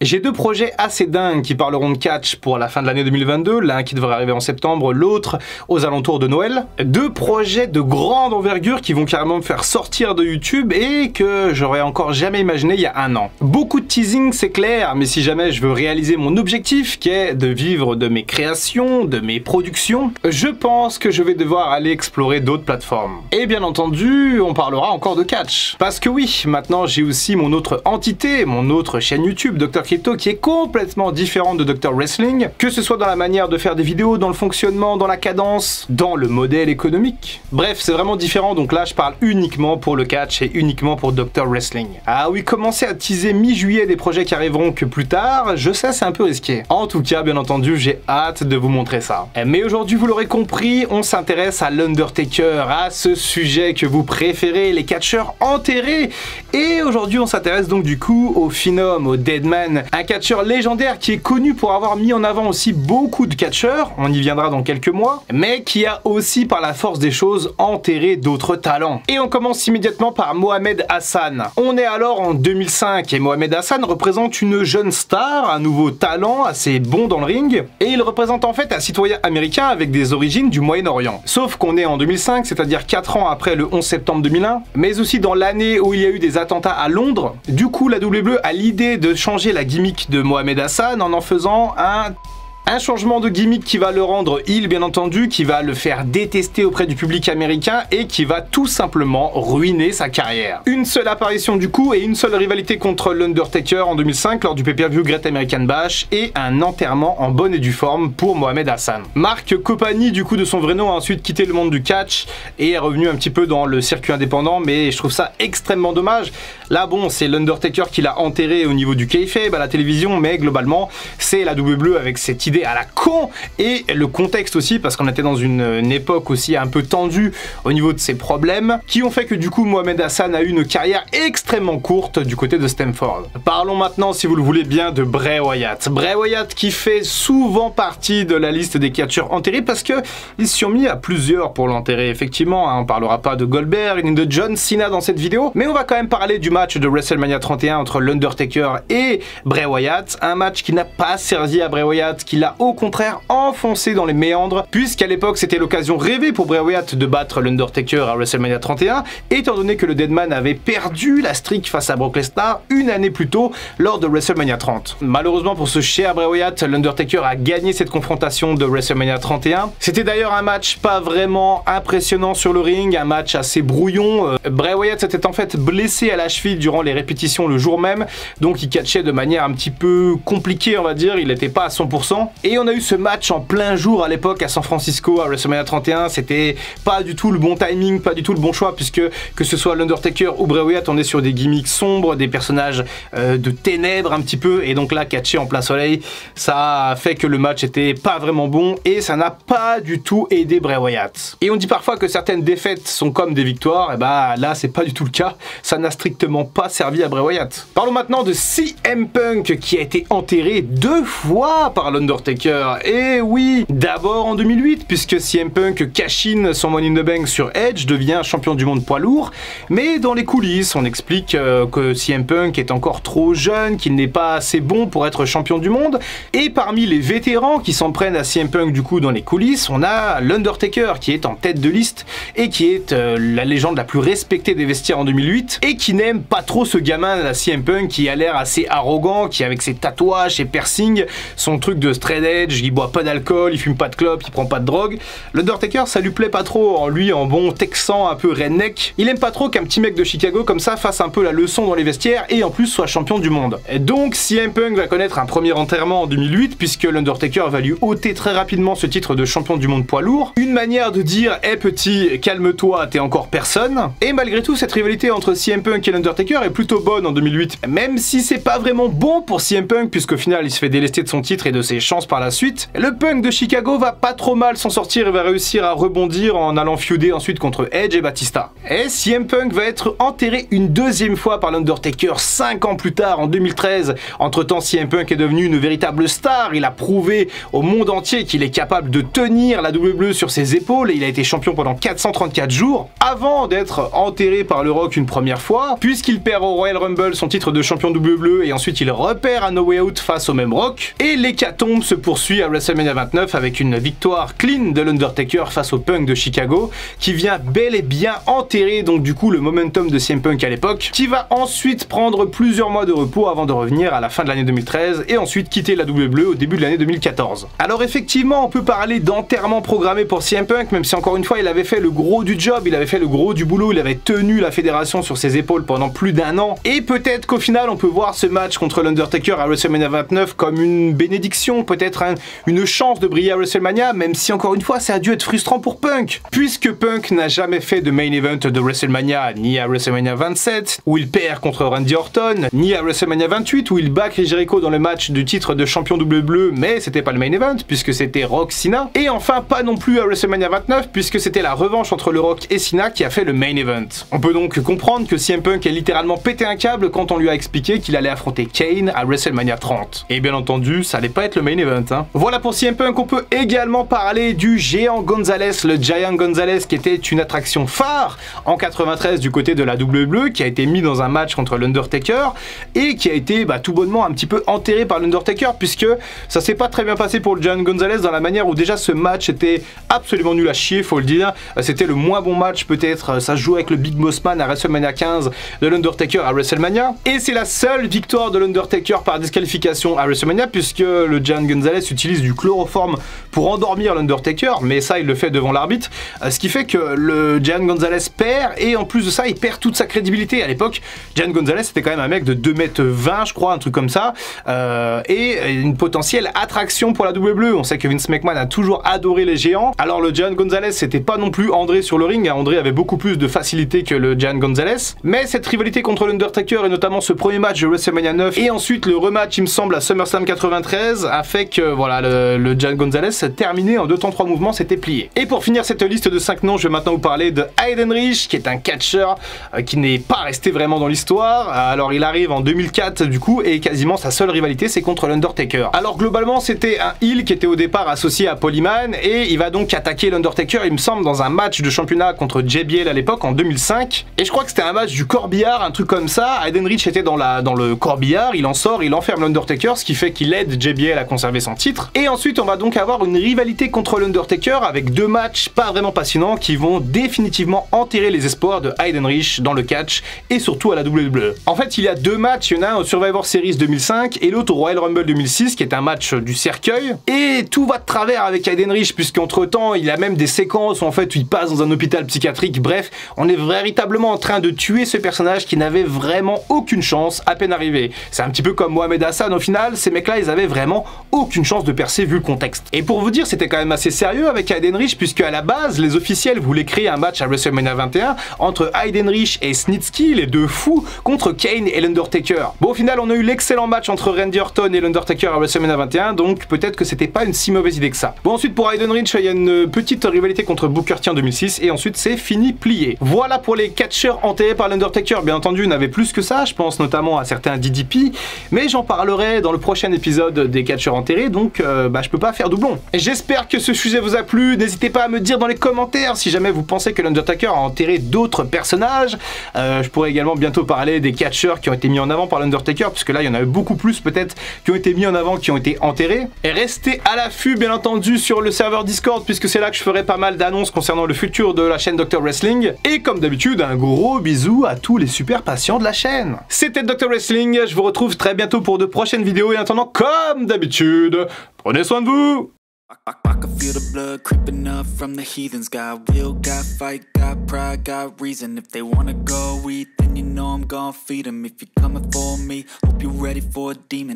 J'ai deux projets assez dingues qui parleront de catch pour la fin de l'année 2022, l'un qui devrait arriver en septembre, l'autre aux alentours de Noël. Deux projets de grande envergure qui vont carrément me faire sortir de YouTube et que j'aurais encore jamais imaginé il y a un an. Beaucoup de teasing, c'est clair, mais si jamais je veux réaliser mon objectif qui est de vivre de mes créations, de mes productions, je pense que je vais devoir aller explorer d'autres plateformes. Et bien entendu, on parlera encore de catch. Parce que oui, maintenant j'ai aussi mon autre entité, mon autre chaîne YouTube, Dr Crypto, qui est complètement différente de Dr Wrestling, que ce soit dans la manière de faire des vidéos, dans le fonctionnement, dans la cadence, dans le modèle économique. Bref, c'est vraiment différent, donc là je parle uniquement pour le catch et uniquement pour Dr Wrestling. Ah oui, commencer à teaser mi-juillet des projets qui arriveront que plus tard, je sais c'est un peu risqué. En tout cas, bien entendu, j'ai hâte de vous montrer ça. Mais aujourd'hui, vous l'aurez compris, on s'intéresse à l'Undertaker, à ce sujet que vous préférez, les catcheurs enterrés. Et aujourd'hui, on s'intéresse donc du coup au Phenom, au Deadman, un catcheur légendaire qui est connu pour avoir mis en avant aussi beaucoup de catcheurs, on y viendra dans quelques mois, mais qui a aussi par la force des choses enterré d'autres talents. Et on commence immédiatement par Mohamed Hassan. On est alors en 2005 et Mohamed Hassan représente une jeune star, un nouveau talent assez bon dans le ring, et il représente en fait un citoyen américain avec des origines du Moyen-Orient. Sauf qu'on est en 2005, c'est-à-dire 4 ans après le 11 septembre 2001, mais aussi dans l'année où il y a eu des attentats à Londres. Du coup, la WWE a l'idée de changer la gimmick de Mohamed Hassan en faisant un changement de gimmick qui va le rendre heel, bien entendu, qui va le faire détester auprès du public américain et qui va tout simplement ruiner sa carrière. Une seule apparition du coup et une seule rivalité contre l'Undertaker en 2005 lors du pay-per-view Great American Bash et un enterrement en bonne et due forme pour Mohamed Hassan. Mark Kopani, du coup de son vrai nom, a ensuite quitté le monde du catch et est revenu un petit peu dans le circuit indépendant, mais je trouve ça extrêmement dommage. Là bon, c'est l'Undertaker qui l'a enterré au niveau du kayfabe à la télévision, mais globalement c'est la WWE avec cette idée à la con et le contexte aussi, parce qu'on était dans une époque aussi un peu tendue au niveau de ses problèmes, qui ont fait que du coup Mohamed Hassan a eu une carrière extrêmement courte du côté de Stamford. Parlons maintenant, si vous le voulez bien, de Bray Wyatt. Bray Wyatt qui fait souvent partie de la liste des catcheurs enterrés parce que ils se sont mis à plusieurs pour l'enterrer, effectivement, hein. On parlera pas de Goldberg ni de John Cena dans cette vidéo, mais on va quand même parler du match de WrestleMania 31 entre l'Undertaker et Bray Wyatt, un match qui n'a pas servi à Bray Wyatt, qui l'a au contraire enfoncé dans les méandres, puisqu'à l'époque c'était l'occasion rêvée pour Bray Wyatt de battre l'Undertaker à WrestleMania 31, étant donné que le Deadman avait perdu la streak face à Brock Lesnar une année plus tôt lors de WrestleMania 30. Malheureusement pour ce cher Bray Wyatt, l'Undertaker a gagné cette confrontation de WrestleMania 31. C'était d'ailleurs un match pas vraiment impressionnant sur le ring, un match assez brouillon. Bray Wyatt s'était en fait blessé à la cheville durant les répétitions le jour même, donc il catchait de manière un petit peu compliquée, on va dire, il n'était pas à 100%. Et on a eu ce match en plein jour à l'époque à San Francisco à WrestleMania 31, c'était pas du tout le bon timing, pas du tout le bon choix, puisque que ce soit l'Undertaker ou Bray Wyatt, on est sur des gimmicks sombres, des personnages de ténèbres un petit peu, et donc là catché en plein soleil, ça a fait que le match était pas vraiment bon et ça n'a pas du tout aidé Bray Wyatt. Et on dit parfois que certaines défaites sont comme des victoires, et bah là c'est pas du tout le cas, ça n'a strictement pas servi à Bray Wyatt. Parlons maintenant de CM Punk qui a été enterré 2 fois par l'Undertaker. Et oui, d'abord en 2008, puisque CM Punk cash-in son Money in the Bank sur Edge, devient champion du monde poids lourd, mais dans les coulisses, on explique que CM Punk est encore trop jeune, qu'il n'est pas assez bon pour être champion du monde, et parmi les vétérans qui s'en prennent à CM Punk du coup dans les coulisses, on a l'Undertaker qui est en tête de liste, et qui est la légende la plus respectée des vestiaires en 2008, et qui n'aime pas trop ce gamin, la CM Punk, qui a l'air assez arrogant, qui avec ses tatouages, ses piercings, son truc de straight edge, il boit pas d'alcool, il fume pas de clope, il prend pas de drogue. L'Undertaker, ça lui plaît pas trop, en lui, en bon texan un peu redneck. Il aime pas trop qu'un petit mec de Chicago comme ça fasse un peu la leçon dans les vestiaires et en plus soit champion du monde. Et donc CM Punk va connaître un premier enterrement en 2008 puisque l'Undertaker va lui ôter très rapidement ce titre de champion du monde poids lourd. Une manière de dire hey petit, calme-toi, t'es encore personne. Et malgré tout, cette rivalité entre CM Punk et l'Undertaker est plutôt bonne en 2008. Même si c'est pas vraiment bon pour CM Punk puisqu'au final il se fait délester de son titre et de ses chances concurrence par la suite, le Punk de Chicago va pas trop mal s'en sortir et va réussir à rebondir en allant feuder ensuite contre Edge et Batista. Et CM Punk va être enterré une deuxième fois par l'Undertaker 5 ans plus tard, en 2013. Entre temps, CM Punk est devenu une véritable star, il a prouvé au monde entier qu'il est capable de tenir la WWE sur ses épaules et il a été champion pendant 434 jours, avant d'être enterré par le Rock une première fois, puisqu'il perd au Royal Rumble son titre de champion WWE et ensuite il repère à No Way Out face au même Rock, et l'hécatombe se poursuit à WrestleMania 29 avec une victoire clean de l'Undertaker face au Punk de Chicago, qui vient bel et bien enterrer donc du coup le momentum de CM Punk à l'époque, qui va ensuite prendre plusieurs mois de repos avant de revenir à la fin de l'année 2013 et ensuite quitter la WWE au début de l'année 2014. Alors effectivement, on peut parler d'enterrement programmé pour CM Punk, même si encore une fois il avait fait le gros du job, il avait fait le gros du boulot, il avait tenu la fédération sur ses épaules pendant plus d'1 an, et peut-être qu'au final on peut voir ce match contre l'Undertaker à WrestleMania 29 comme une bénédiction, peut-être une chance de briller à WrestleMania, même si encore une fois ça a dû être frustrant pour Punk, puisque Punk n'a jamais fait de main event de WrestleMania, ni à WrestleMania 27 où il perd contre Randy Orton, ni à WrestleMania 28 où il bat Chris Jericho dans le match du titre de champion WWE, mais c'était pas le main event puisque c'était Rock Cena, et enfin pas non plus à WrestleMania 29 puisque c'était la revanche entre le Rock et Cena qui a fait le main event. On peut donc comprendre que CM Punk ait littéralement pété un câble quand on lui a expliqué qu'il allait affronter Kane à WrestleMania 30. Et bien entendu, ça allait pas être le main event, hein. Voilà pour CM Punk. On peut également parler du géant Gonzalez, le Giant Gonzalez, qui était une attraction phare en 93 du côté de la WWE, qui a été mis dans un match contre l'Undertaker et qui a été tout bonnement un petit peu enterré par l'Undertaker, puisque ça s'est pas très bien passé pour le Giant Gonzalez dans la manière où déjà ce match était absolument nul à chier, faut le dire. C'était le moins bon match peut-être, ça se joue avec le Big Boss Man à WrestleMania 15 de l'Undertaker à WrestleMania, et c'est la seule victoire de l'Undertaker par disqualification à WrestleMania, puisque le Giant Gonzalez utilise du chloroforme pour endormir l'Undertaker, mais ça il le fait devant l'arbitre, ce qui fait que le Giant Gonzalez perd, et en plus de ça il perd toute sa crédibilité. À l'époque, Giant Gonzalez c'était quand même un mec de 2,20 m je crois, un truc comme ça, et une potentielle attraction pour la WWE. On sait que Vince McMahon a toujours adoré les géants. Alors le Giant Gonzalez c'était pas non plus André sur le ring, André avait beaucoup plus de facilité que le Giant Gonzalez, mais cette rivalité contre l'Undertaker et notamment ce premier match de WrestleMania 9 et ensuite le rematch il me semble à SummerSlam 93 a fait que voilà, le Giant Gonzalez terminé en 2 temps 3 mouvements, c'était plié. Et pour finir cette liste de 5 noms, je vais maintenant vous parler de Aiden Rich, qui est un catcheur qui n'est pas resté vraiment dans l'histoire. Alors il arrive en 2004 du coup, et quasiment sa seule rivalité c'est contre l'Undertaker. Alors globalement c'était un heel qui était au départ associé à Paul Heyman, et il va donc attaquer l'Undertaker il me semble dans un match de championnat contre JBL à l'époque en 2005, et je crois que c'était un match du corbillard, un truc comme ça. Aiden Rich était dans le corbillard, il en sort, il enferme l'Undertaker, ce qui fait qu'il aide JBL à conserver son titre, et ensuite on va donc avoir une rivalité contre l'Undertaker avec 2 matchs pas vraiment passionnants qui vont définitivement enterrer les espoirs de Aiden Rich dans le catch et surtout à la WWE. En fait il y a 2 matchs, il y en a un au Survivor Series 2005 et l'autre au Royal Rumble 2006 qui est un match du cercueil, et tout va de travers avec Aiden Rich puisqu'entre temps il a même des séquences où en fait il passe dans un hôpital psychiatrique. Bref, on est véritablement en train de tuer ce personnage qui n'avait vraiment aucune chance à peine arrivé. C'est un petit peu comme Mohamed Hassan au final, ces mecs là ils avaient vraiment aucune chance de percer vu le contexte. Et pour vous dire, c'était quand même assez sérieux avec Aiden Rich puisque à la base les officiels voulaient créer un match à WrestleMania 21 entre Aiden Rich et Snitsky, les deux fous, contre Kane et l'Undertaker. Bon, au final on a eu l'excellent match entre Randy Orton et l'Undertaker à WrestleMania 21, donc peut-être que c'était pas une si mauvaise idée que ça. Bon, ensuite pour Aiden Rich il y a une petite rivalité contre Booker T en 2006 et ensuite c'est fini, plié. Voilà pour les catcheurs enterrés par l'Undertaker. Bien entendu il y en avait plus que ça, je pense notamment à certains DDP, mais j'en parlerai dans le prochain épisode des catcheurs enterrés, donc je peux pas faire doublon. J'espère que ce sujet vous a plu, n'hésitez pas à me dire dans les commentaires si jamais vous pensez que l'Undertaker a enterré d'autres personnages. Je pourrais également bientôt parler des catcheurs qui ont été mis en avant par l'Undertaker, puisque là il y en a eu beaucoup plus peut-être qui ont été mis en avant, qui ont été enterrés. Et restez à l'affût bien entendu sur le serveur Discord, puisque c'est là que je ferai pas mal d'annonces concernant le futur de la chaîne Dr Wrestling. Et comme d'habitude, un gros bisou à tous les super patients de la chaîne. C'était Dr Wrestling, je vous retrouve très bientôt pour de prochaines vidéos, et en attendant, comme d'habitude, prenez soin de vous. I can feel the blood creeping up from the heathens. Got will, got fight, got pride, got reason. If they wanna go eat, then you know I'm gon' feed them. If you're coming for me, hope you're ready for a demon.